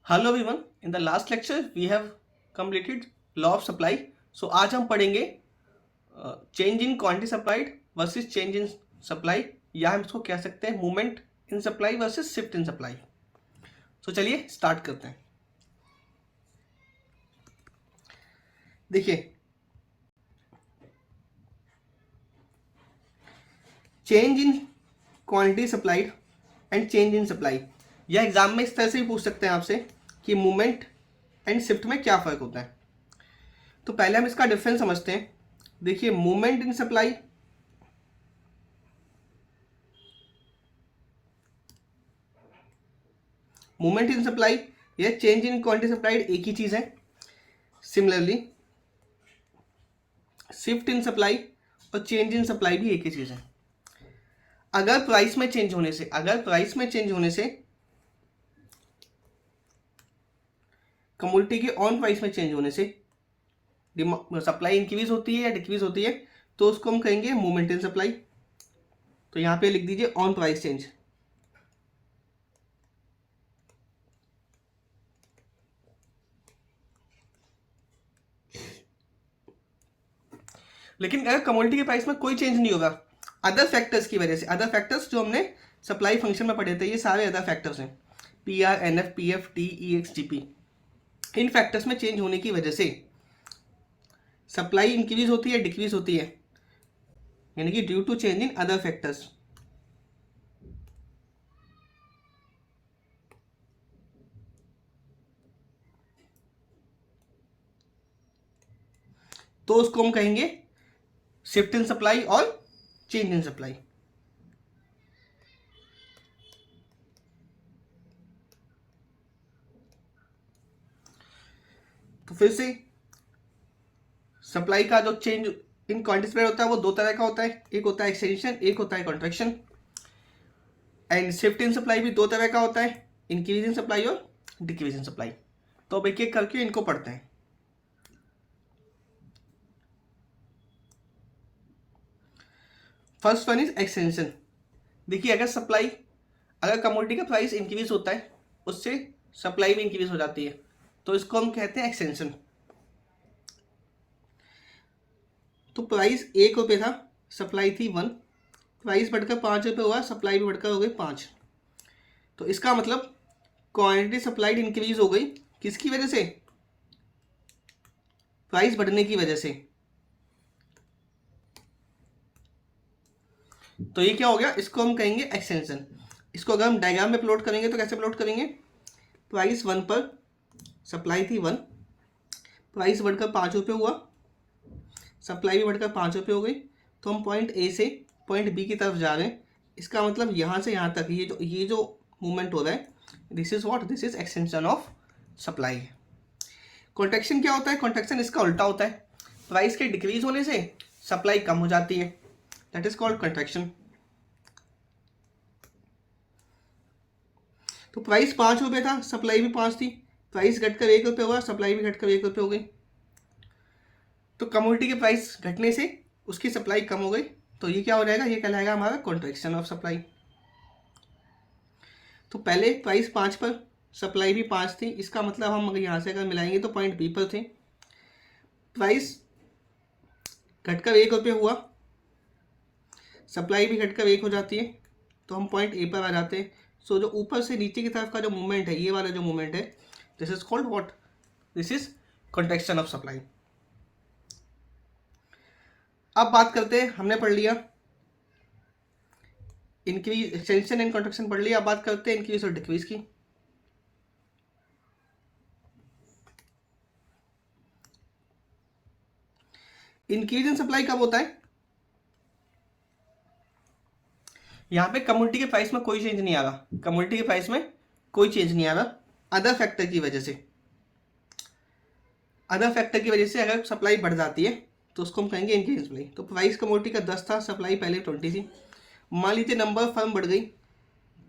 Hello everyone, in the last lecture we have completed law of supply. So आज हम पढ़ेंगे change in quantity supplied versus change in supply, या हम इसको कह सकते हैं movement in supply versus shift in supply. So चलिए स्टार्ट करते हैं। देखिए, change in quantity supplied and change in supply, या एग्जाम में इस तरह से भी पूछ सकते हैं आपसे कि मूवमेंट एंड शिफ्ट में क्या फ़र्क होता है। तो पहले हम इसका डिफरेंस समझते हैं। देखिए, मूवमेंट इन सप्लाई या चेंज इन क्वांटिटी सप्लाइड एक ही चीज़ है। सिमिलरली शिफ्ट इन सप्लाई और चेंज इन सप्लाई भी एक ही चीज़ है। अगर प्राइस में चेंज होने से कमोडिटी के ऑन प्राइस में चेंज होने से सप्लाई इंक्रीज होती है या डिक्रीज होती है, तो उसको हम कहेंगे मूवमेंट इन सप्लाई। तो यहां पे लिख दीजिए ऑन प्राइस चेंज। लेकिन अगर कमोडिटी के प्राइस में कोई चेंज नहीं होगा, अदर फैक्टर्स की वजह से, अदर फैक्टर्स जो हमने सप्लाई फंक्शन में पढ़े थे, ये सारे अदर फैक्टर्स हैं, P R, N F, P F, T, E X, T P. इन फैक्टर्स में चेंज होने की वजह से सप्लाई इंक्रीज होती है, डिक्रीज होती है, यानी कि due to change in other factors. तो उसको हम कहेंगे शिफ्ट इन सप्लाई और चेंज इन सप्लाई। तो फिर से सप्लाई का जो चेंज इन क्वांटिटी होता है वो दो तरह का होता है, एक होता है एक्सटेंशन, एक होता है contraction. And shift in supply भी दो तरह का होता है, इंक्रीज इन सप्लाई और डिक्रीज इन सप्लाई। तो अब एक एक करके इनको पढ़ते हैं। First one is extension. देखिए, अगर कमोडिटी का प्राइस इंक्रीज होता है, उससे सप्लाई भी इंक्रीज हो जाती है, तो इसको हम कहते हैं एक्सटेंशन। तो प्राइस 1 रुपये था, सप्लाई थी 1, प्राइस बढ़कर 5 रुपये हुआ, सप्लाई भी बढ़कर हो गई 5। तो इसका मतलब क्वांटिटी सप्लाइड इंक्रीज हो गई, किसकी वजह से? प्राइस बढ़ने की वजह से। तो ये क्या हो गया, इसको हम कहेंगे एक्सटेंशन। इसको अगर हम डायग्राम में प्लॉट करेंगे तो कैसे प्लॉट करेंगे? प्राइस 1 पर, सप्लाई थी 1, प्राइस बढ़कर 5 रुपये हुआ, सप्लाई भी बढ़कर 5 रुपये हो गई, तो हम पॉइंट ए से पॉइंट बी की तरफ जा रहे हैं। इसका मतलब यहाँ से यहाँ तक ये जो मूवमेंट हो रहा है, this is extension of supply. Contraction क्या होता है? कॉन्ट्रैक्शन इसका उल्टा होता है, प्राइस के डिक्रीज होने से सप्लाई कम हो जाती है, दैट इज कॉल्ड कॉन्ट्रैक्शन। तो प्राइस 5 रुपये था, सप्लाई भी 5 थी, प्राइस घटकर 1 रुपये हुआ, सप्लाई भी घटकर 1 रुपये हो गई। तो कमोडिटी के प्राइस घटने से उसकी सप्लाई कम हो गई, तो ये क्या हो जाएगा? ये कहलाएगा हमारा कॉन्ट्रैक्शन ऑफ सप्लाई। तो पहले प्राइस 5 पर, सप्लाई भी 5 थी, इसका मतलब हम अगर यहाँ से अगर मिलाएंगे तो पॉइंट बी पर थे, प्राइस घटकर 1 रुपये हुआ, सप्लाई भी घटकर 1 हो जाती है, तो हम पॉइंट ए पर आ जाते हैं। सो जो ऊपर से नीचे की तरफ का जो मूवमेंट है, ये वाला जो मूवमेंट है, this is called what? This is contraction of supply. अब बात करते हैं, हमने पढ़ लिया इंक्रीज, एक्सटेंशन एंड कॉन्ट्रैक्शन पढ़ लिया। अब बात करते हैं इंक्रीज और डिक्रीज की। इंक्रीज इन सप्लाई कब होता है? यहाँ पे कमोडिटी के प्राइस में कोई चेंज नहीं आ रहा, कमोडिटी के प्राइस में कोई चेंज नहीं आ रहा, अदर फैक्टर की वजह से। अदर फैक्टर की वजह से अगर सप्लाई बढ़ जाती है तो उसको हम कहेंगे इंक्रीज सप्लाई। तो प्राइस कमोडिटी का 10 था, सप्लाई पहले 20 थी, मान लीजिए नंबर फर्म बढ़ गई,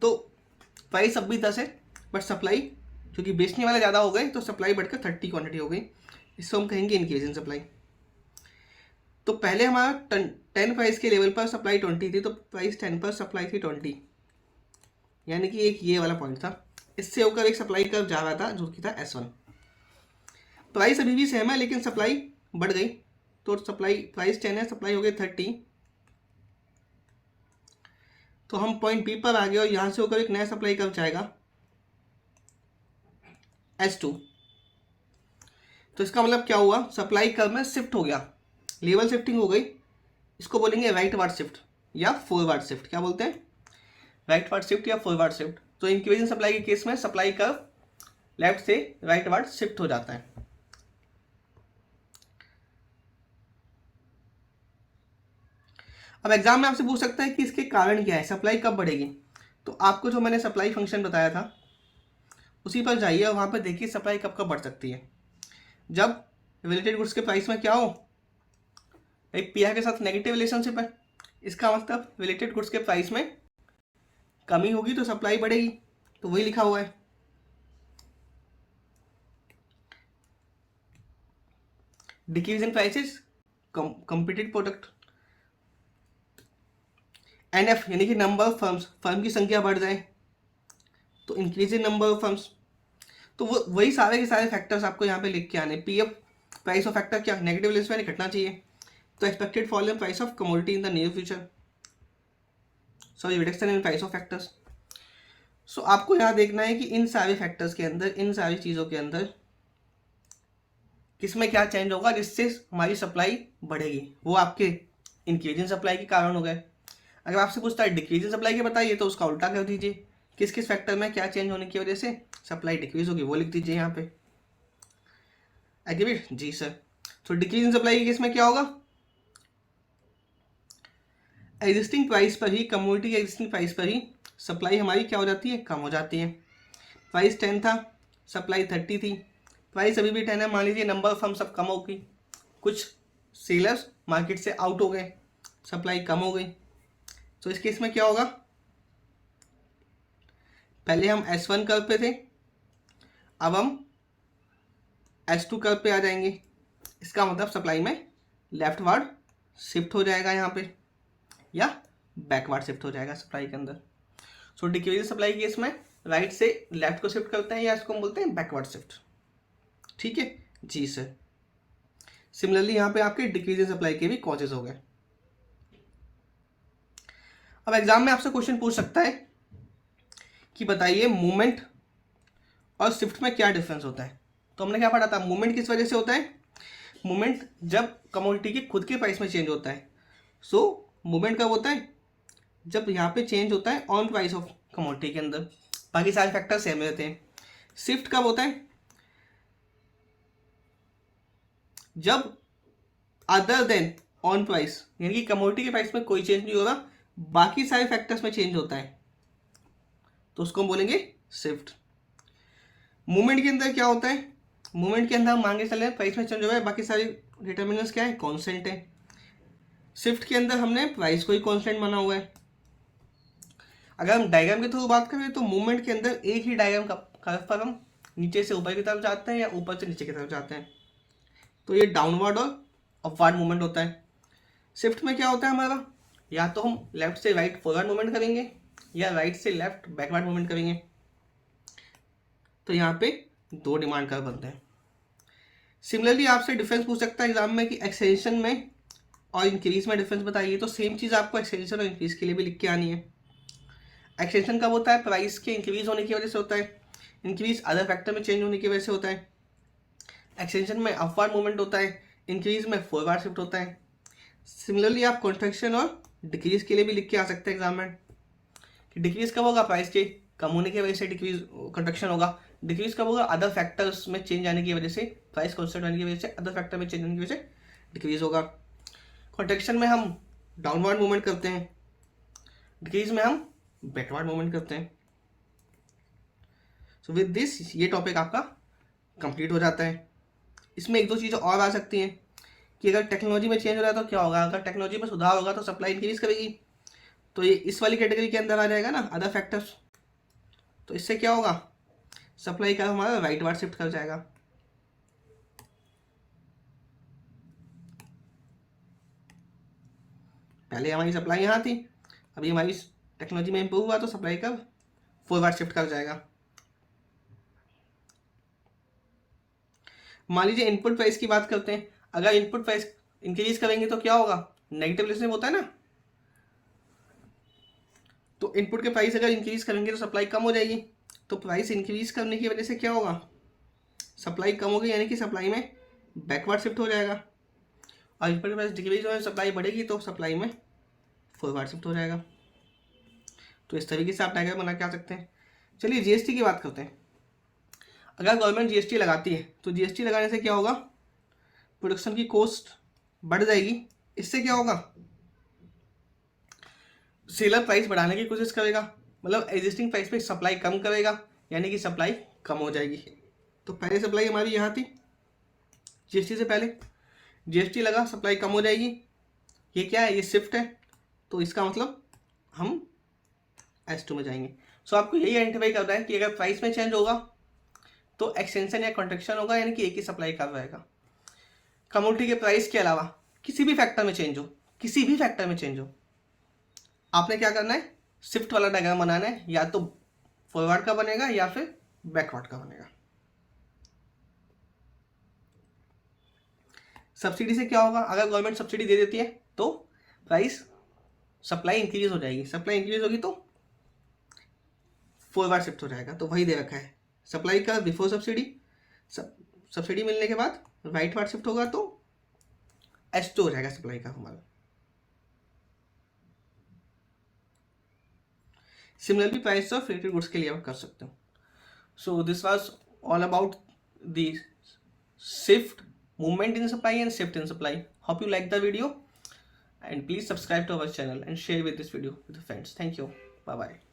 तो प्राइस अब भी 10 है, बट सप्लाई, क्योंकि बेचने वाले ज़्यादा हो गए तो सप्लाई बढ़कर 30 क्वांटिटी हो गई, इसको हम कहेंगे इंक्रीज इन सप्लाई। तो पहले हमारा 10 प्राइस के लेवल पर सप्लाई 20 थी, तो प्राइस 10 पर सप्लाई थी 20, यानी कि एक ये वाला पॉइंट था। इससे होकर एक सप्लाई कर्व जा रहा था जो कि था S1। प्राइस अभी भी सेम है लेकिन सप्लाई बढ़ गई, तो सप्लाई प्राइस 10 है, सप्लाई हो गई 30। तो हम पॉइंट बी पर आ गए और यहाँ से होकर एक नया सप्लाई कर्व जाएगा S2। तो इसका मतलब क्या हुआ, सप्लाई कर्व में शिफ्ट हो गया, लेवल शिफ्टिंग हो गई। इसको बोलेंगे राइट वार्ड शिफ्ट या फॉरवर्ड शिफ्ट। क्या बोलते हैं, राइट वार्ड शिफ्ट या फॉरवर्ड शिफ्ट। तो इंक्रीजिंग सप्लाई के केस में सप्लाई कर्व लेफ्ट से राइट वार्ड शिफ्ट हो जाता है। अब एग्जाम में आपसे पूछ सकता है कि इसके कारण क्या है, सप्लाई कब बढ़ेगी। तो आपको जो मैंने सप्लाई फंक्शन बताया था उसी पर जाइए और वहाँ पर देखिए सप्लाई कब कब बढ़ सकती है। जब रिलेटेड गुड्स के प्राइस में क्या हो, एक पी के साथ नेगेटिव रिलेशनशिप है, इसका मतलब रिलेटेड गुड्स के प्राइस में कमी होगी तो सप्लाई बढ़ेगी, तो वही लिखा हुआ है। Decrease in prices competed product. NF यानी कि नंबर ऑफ फर्म्स, फर्म की संख्या बढ़ जाए तो increase in number of firms. तो वो वही सारे के सारे फैक्टर्स आपको यहाँ पे लिख के आने। PF प्राइस ऑफ फैक्टर क्या, नेगेटिव रिलेशन में घटना चाहिए, तो expected fall in price of commodity in the near future, sorry reduction in price of factors. So आपको यहाँ देखना है कि इन सारे फैक्टर्स के अंदर, इन सारी चीज़ों के अंदर किसमें क्या चेंज होगा जिससे हमारी सप्लाई बढ़ेगी। वो आपके इंक्रीजिंग सप्लाई के कारण हो गए। अगर आपसे पूछता है डिक्रीजिंग सप्लाई के बताइए तो उसका उल्टा कर दीजिए, किस किस फैक्टर में क्या चेंज होने की वजह से सप्लाई डिक्रीज होगी वो लिख दीजिए यहाँ पे। एग्रीड जी सर। तो डिक्रीजिंग सप्लाई के केस में क्या होगा, एग्जिस्टिंग प्राइस पर ही, कमोडिटी के एग्जिस्टिंग प्राइस पर ही सप्लाई हमारी क्या हो जाती है, कम हो जाती है। प्राइस 10 था, सप्लाई 30 थी, प्राइस अभी भी 10 है, मान लीजिए नंबर ऑफ फर्म सब कम हो गई, कुछ सेलर्स मार्केट से आउट हो गए, सप्लाई कम हो गई। तो इस केस में क्या होगा, पहले हम S1 कर्व पे थे, अब हम S2 कर्व पे आ जाएंगे। इसका मतलब सप्लाई में लेफ्ट वार्ड शिफ्ट हो जाएगा यहाँ पे, या बैकवर्ड शिफ्ट हो जाएगा सप्लाई के अंदर। सो डिक्रीजिंग सप्लाई के केस में राइट से लेफ्ट को शिफ्ट करते हैं, या इसको हम बोलते हैं बैकवर्ड शिफ्ट। ठीक है जी सर। सिमिलरली यहाँ पे आपके डिक्रीजिंग सप्लाई के भी कॉजेज हो गए। अब एग्जाम में आपसे क्वेश्चन पूछ सकता है कि बताइए मूवमेंट और शिफ्ट में क्या डिफरेंस होता है। तो हमने क्या पढ़ा था, मूवमेंट किस वजह से होता है, मूवमेंट जब कमोडिटी के खुद के प्राइस में चेंज होता है। सो मूवमेंट कब होता है, जब यहाँ पे चेंज होता है ऑन प्राइस ऑफ कमोडिटी के अंदर, बाकी सारे फैक्टर सेम रहते हैं। शिफ्ट कब होता है, जब अदर देन ऑन प्राइस, यानी कि कमोडिटी के प्राइस में कोई चेंज नहीं हो रहा, बाकी सारे फैक्टर्स में चेंज होता है, तो उसको हम बोलेंगे शिफ्ट। मूवमेंट के अंदर क्या होता है, मूवमेंट के अंदर हम मांगे चले प्राइस में चेंज हो रहा है, बाकी सारी डिटर्मिनेंट्स क्या है, कांस्टेंट है। शिफ्ट के अंदर हमने प्राइस को ही कांस्टेंट माना हुआ है। अगर हम डायग्राम के थ्रू बात करें तो मूवमेंट के अंदर एक ही डायग्राम का पर हम नीचे से ऊपर की तरफ जाते हैं या ऊपर से नीचे की तरफ जाते हैं, तो ये डाउनवर्ड और अपवर्ड मूवमेंट होता है। शिफ्ट में क्या होता है हमारा, या तो हम लेफ्ट से राइट फॉरवर्ड मूवमेंट करेंगे या राइट से लेफ्ट बैकवर्ड मूवमेंट करेंगे। तो यहाँ पे दो डिमांड कर्व बनते हैं। सिमिलरली आपसे डिफरेंस पूछ सकता है एग्जाम में कि एक्सटेंशन में और इंक्रीज में डिफरेंस बताइए, तो सेम चीज़ आपको एक्सटेंशन और इंक्रीज के लिए भी लिख के आनी है। एक्सटेंशन कब होता है, प्राइस के इंक्रीज होने की वजह से होता है, इंक्रीज अदर फैक्टर में चेंज होने की वजह से होता है। एक्सटेंशन में अपवर्ड मूवमेंट होता है, इंक्रीज में फॉरवर्ड शिफ्ट होता है। सिमिलरली आप कॉन्ट्रैक्शन और डिक्रीज के लिए भी लिख के आ सकते हैं एग्जाम में कि डिक्रीज कब होगा, प्राइस के कम होने की वजह से डिक्रीज कॉन्ट्रैक्शन होगा। डिक्रीज कब होगा, अदर फैक्टर्स में चेंज आने की वजह से, प्राइस कॉन्स्टेंट होने की वजह से अदर फैक्टर में चेंज होने की वजह से डिक्रीज होगा। कॉन्ट्रैक्शन में हम डाउनवर्ड मूवमेंट करते हैं, डिक्रीज में हम बैकवर्ड मूवमेंट करते हैं। सो विद दिस ये टॉपिक आपका कंप्लीट हो जाता है। इसमें एक दो चीज़ें और आ सकती हैं कि अगर टेक्नोलॉजी में चेंज हो रहा है तो क्या होगा, अगर टेक्नोलॉजी में सुधार होगा तो सप्लाई इंक्रीज करेगी, तो ये इस वाली कैटेगरी के अंदर आ जाएगा ना, अदर फैक्टर्स। तो इससे क्या होगा, सप्लाई का हमारा राइट वार्ड शिफ्ट कर जाएगा। पहले हमारी सप्लाई यहाँ थी, अभी हमारी टेक्नोलॉजी में इंप्रूव हुआ तो सप्लाई का फॉरवर्ड शिफ्ट कर जाएगा। मान लीजिए इनपुट प्राइस की बात करते हैं, अगर इनपुट प्राइस इंक्रीज करेंगे तो क्या होगा, नेगेटिव रिलेशनशिप होता है ना। तो इनपुट के प्राइस अगर इंक्रीज करेंगे तो सप्लाई कम हो जाएगी, तो प्राइस इंक्रीज करने की वजह से क्या होगा, सप्लाई कम होगी, यानी कि सप्लाई में बैकवर्ड शिफ्ट हो जाएगा। और इनपुट प्राइस डिक्रीज हो, सप्लाई बढ़ेगी तो सप्लाई में फॉरवर्ड शिफ्ट हो जाएगा। तो इस तरीके से आप डायग्राम बना के आ सकते हैं। चलिए जीएसटी की बात करते हैं। अगर गवर्नमेंट जीएसटी लगाती है तो जीएसटी लगाने से क्या होगा, प्रोडक्शन की कॉस्ट बढ़ जाएगी। इससे क्या होगा, सेलर प्राइस बढ़ाने की कोशिश करेगा, मतलब एग्जिस्टिंग प्राइस पे सप्लाई कम करेगा, यानी कि सप्लाई कम हो जाएगी। तो पहले सप्लाई हमारी यहाँ थी जीएसटी से पहले, जीएसटी लगा सप्लाई कम हो जाएगी। ये क्या है, ये शिफ्ट है, तो इसका मतलब हम S2 में जाएंगे। सो आपको यही आइडेंटिफाई करना है कि अगर प्राइस में चेंज होगा तो एक्सटेंशन या कॉन्ट्रैक्शन होगा, यानी कि एक ही सप्लाई कर रहेगा। कमोडिटी के प्राइस के अलावा किसी भी फैक्टर में चेंज हो, किसी भी फैक्टर में चेंज हो, आपने क्या करना है, शिफ्ट वाला डायग्राम बनाना है, या तो फॉरवर्ड का बनेगा या फिर बैकवर्ड का बनेगा। सब्सिडी से क्या होगा, अगर गवर्नमेंट सब्सिडी दे देती है तो प्राइस सप्लाई इंक्रीज हो जाएगी, सप्लाई इंक्रीज होगी तो फॉरवर्ड शिफ्ट हो जाएगा। तो वही दे रखा है, सप्लाई का बिफोर सब्सिडी, सब्सिडी मिलने के बाद राइट वार्ड शिफ्ट होगा तो S2 हो जाएगा सप्लाई का हमारा। Similarly price of related goods के लिए आप कर सकते हो। So this was all about the shift, movement in supply and shift in supply. Hope you like the video and please subscribe to our channel and share with this video with your friends. Thank you. Bye bye.